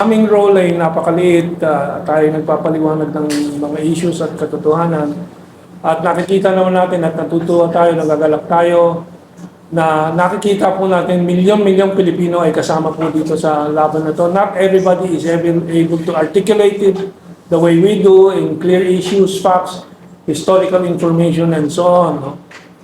aming role ay napakaliit. Tayo nagpapaliwanag ng mga issues at katotohanan. At nakikita naman natin at natutuwa tayo, nagagalak tayo, na nakikita po natin milyon-milyong Pilipino ay kasama po dito sa laban na to. Not everybody is able to articulate it the way we do in clear issues, facts, historical information, and so on. No?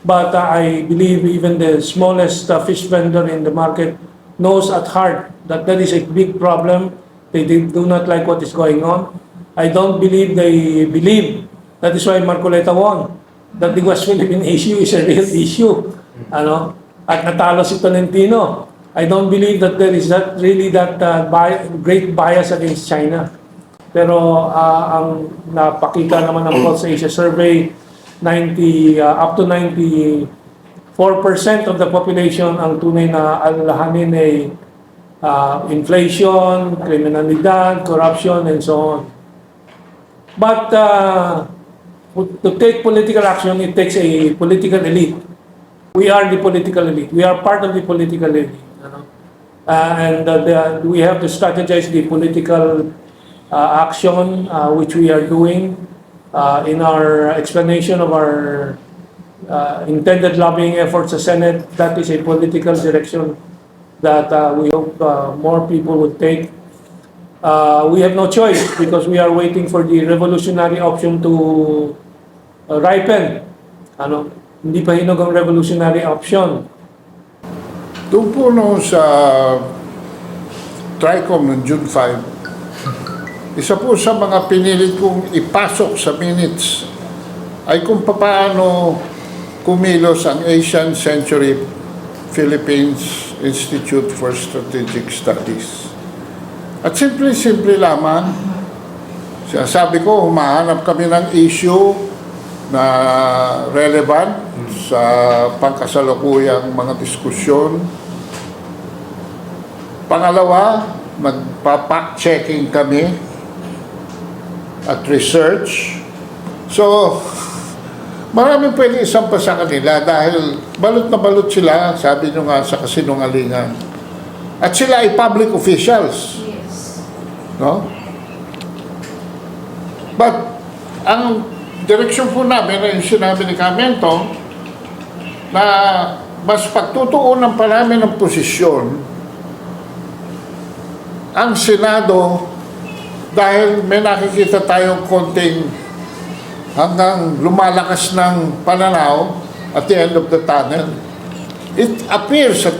But I believe even the smallest fish vendor in the market knows at heart that that is a big problem. They do not like what is going on. I don't believe they believe. That is why Marcoleta won. That the West Philippine issue is a real issue. Ano? At natalo si Tolentino. I don't believe that there is really that great bias against China. Pero ang napakita naman ng Pulse Asia survey, up to 94% of the population ang tunay na alalahanin ay inflation, kriminalidad, corruption, and so on. But to take political action, it takes a political elite. We are the political elite. We are part of the political elite. And we have to strategize the political action which we are doing in our explanation of our intended lobbying efforts sa Senate. That is a political direction that we hope more people would take. We have no choice because we are waiting for the revolutionary option to ripen. Hindi pa hinog ang revolutionary option. Doon po sa TRICOM noong June 5, isa po sa mga pinilit kong ipasok sa minutes ay kung paano kumilos ang Asian Century Philippines Institute for Strategic Studies. At simple lamang, sabi ko, humahanap kami ng issue na relevant sa pangkasalukuyang mga diskusyon. Pangalawa, magpa-fact-checking kami at research. So, maraming pwede isampa sa kanila dahil balot na balot sila, sabi nyo nga, sa kasinungalingan. At sila ay public officials. Yes. No? But, ang direksyon po namin ay sinabi ni Camento na mas pagtutuunan pa namin ng posisyon ang Senado dahil may nakikita tayong konting hanggang lumalakas ng pananaw at the end of the tunnel. It appears at